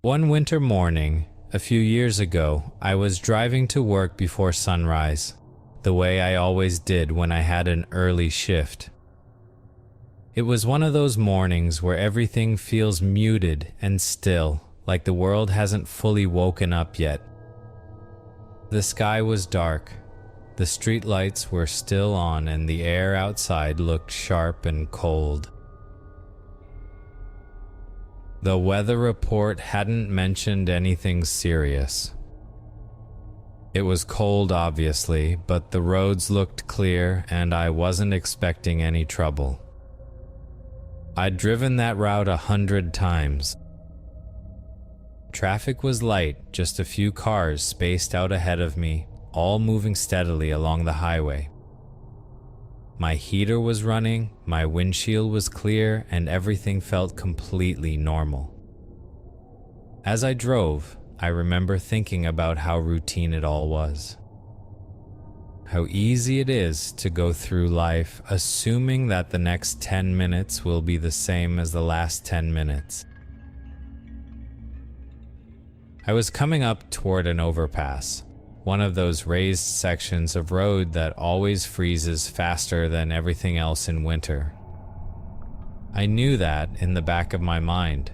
One winter morning, a few years ago, I was driving to work before sunrise, the way I always did when I had an early shift. It was one of those mornings where everything feels muted and still, like the world hasn't fully woken up yet. The sky was dark, the streetlights were still on, and the air outside looked sharp and cold. The weather report hadn't mentioned anything serious. It was cold, obviously, but the roads looked clear and I wasn't expecting any trouble. I'd driven that route 100 times. Traffic was light, just a few cars spaced out ahead of me, all moving steadily along the highway. My heater was running, my windshield was clear, and everything felt completely normal. As I drove, I remember thinking about how routine it all was. How easy it is to go through life assuming that the next 10 minutes will be the same as the last 10 minutes. I was coming up toward an overpass, one of those raised sections of road that always freezes faster than everything else in winter. I knew that in the back of my mind,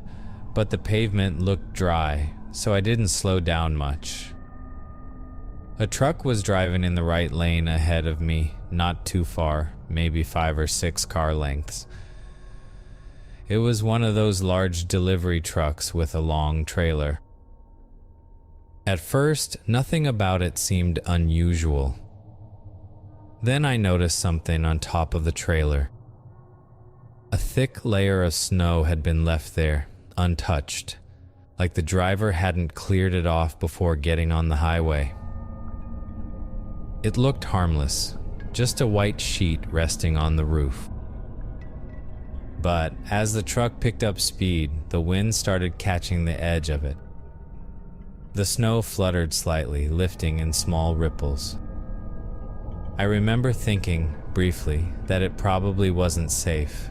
but the pavement looked dry, so I didn't slow down much. A truck was driving in the right lane ahead of me, not too far, maybe 5 or 6 car lengths. It was one of those large delivery trucks with a long trailer. At first, nothing about it seemed unusual. Then I noticed something on top of the trailer. A thick layer of snow had been left there, untouched, like the driver hadn't cleared it off before getting on the highway. It looked harmless, just a white sheet resting on the roof. But as the truck picked up speed, the wind started catching the edge of it. The snow fluttered slightly, lifting in small ripples. I remember thinking, briefly, that it probably wasn't safe.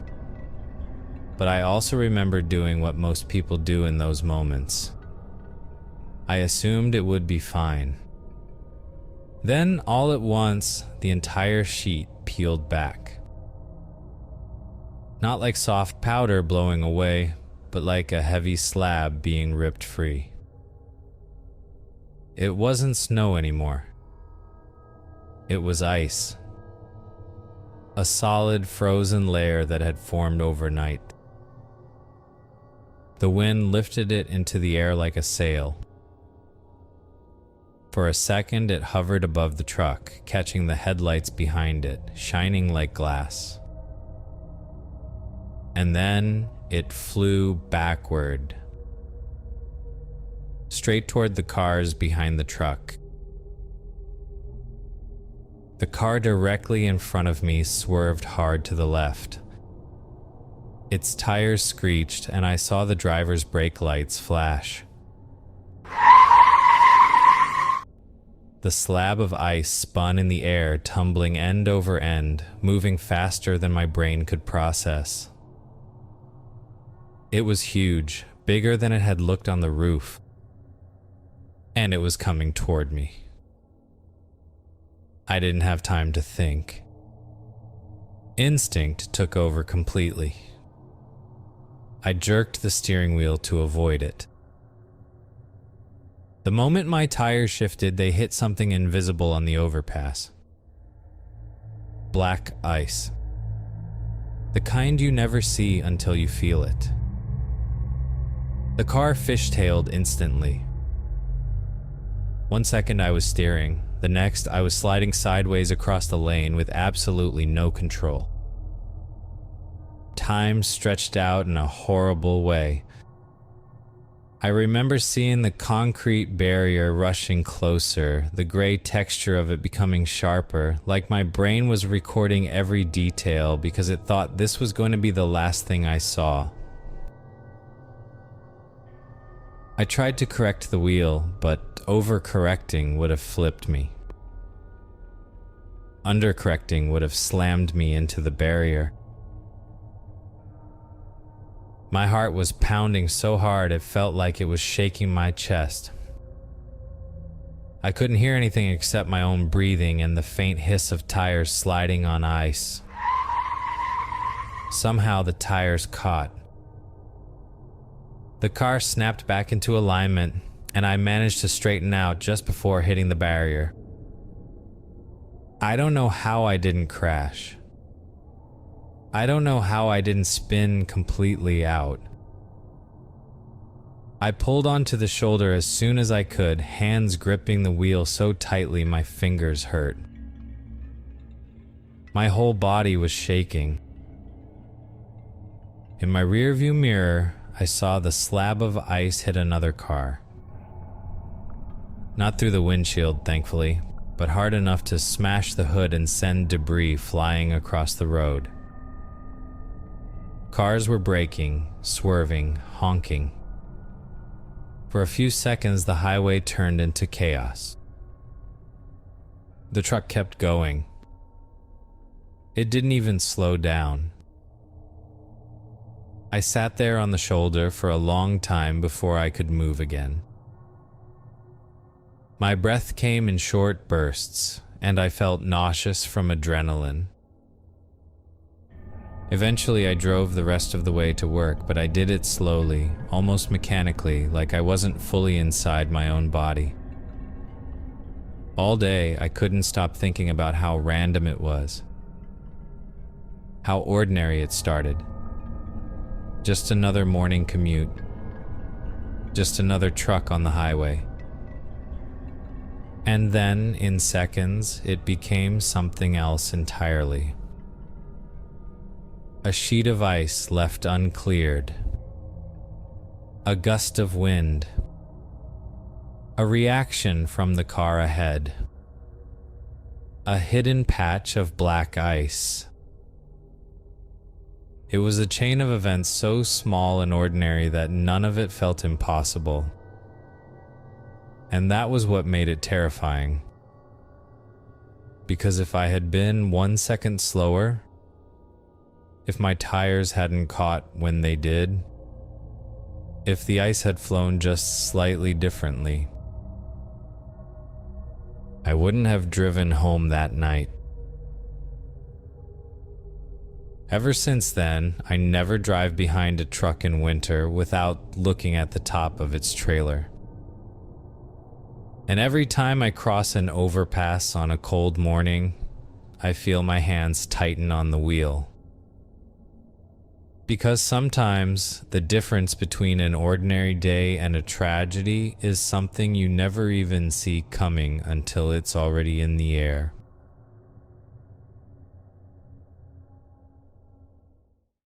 But I also remember doing what most people do in those moments. I assumed it would be fine. Then, all at once, the entire sheet peeled back. Not like soft powder blowing away, but like a heavy slab being ripped free. It wasn't snow anymore. It was ice. A solid frozen layer that had formed overnight. The wind lifted it into the air like a sail. For a second it hovered above the truck, catching the headlights behind it, shining like glass. And then it flew backward, straight toward the cars behind the truck. The car directly in front of me swerved hard to the left. Its tires screeched, and I saw the driver's brake lights flash. The slab of ice spun in the air, tumbling end over end, moving faster than my brain could process. It was huge, bigger than it had looked on the roof. And it was coming toward me. I didn't have time to think. Instinct took over completely. I jerked the steering wheel to avoid it. The moment my tires shifted, they hit something invisible on the overpass. Black ice. The kind you never see until you feel it. The car fishtailed instantly. 1 second I was steering, the next I was sliding sideways across the lane with absolutely no control. Time stretched out in a horrible way. I remember seeing the concrete barrier rushing closer, the gray texture of it becoming sharper, like my brain was recording every detail because it thought this was going to be the last thing I saw. I tried to correct the wheel, but overcorrecting would have flipped me. Undercorrecting would have slammed me into the barrier. My heart was pounding so hard it felt like it was shaking my chest. I couldn't hear anything except my own breathing and the faint hiss of tires sliding on ice. Somehow the tires caught. The car snapped back into alignment, and I managed to straighten out just before hitting the barrier. I don't know how I didn't crash. I don't know how I didn't spin completely out. I pulled onto the shoulder as soon as I could, hands gripping the wheel so tightly my fingers hurt. My whole body was shaking. In my rearview mirror, I saw the slab of ice hit another car. Not through the windshield, thankfully, but hard enough to smash the hood and send debris flying across the road. Cars were braking, swerving, honking. For a few seconds, the highway turned into chaos. The truck kept going. It didn't even slow down. I sat there on the shoulder for a long time before I could move again. My breath came in short bursts, and I felt nauseous from adrenaline. Eventually, I drove the rest of the way to work, but I did it slowly, almost mechanically, like I wasn't fully inside my own body. All day, I couldn't stop thinking about how random it was. How ordinary it started. Just another morning commute. Just another truck on the highway. And then, in seconds, it became something else entirely. A sheet of ice left uncleared. A gust of wind. A reaction from the car ahead. A hidden patch of black ice. It was a chain of events so small and ordinary that none of it felt impossible. And that was what made it terrifying. Because if I had been 1 second slower, if my tires hadn't caught when they did, if the ice had flown just slightly differently, I wouldn't have driven home that night. Ever since then, I never drive behind a truck in winter without looking at the top of its trailer. And every time I cross an overpass on a cold morning, I feel my hands tighten on the wheel. Because sometimes the difference between an ordinary day and a tragedy is something you never even see coming until it's already in the air.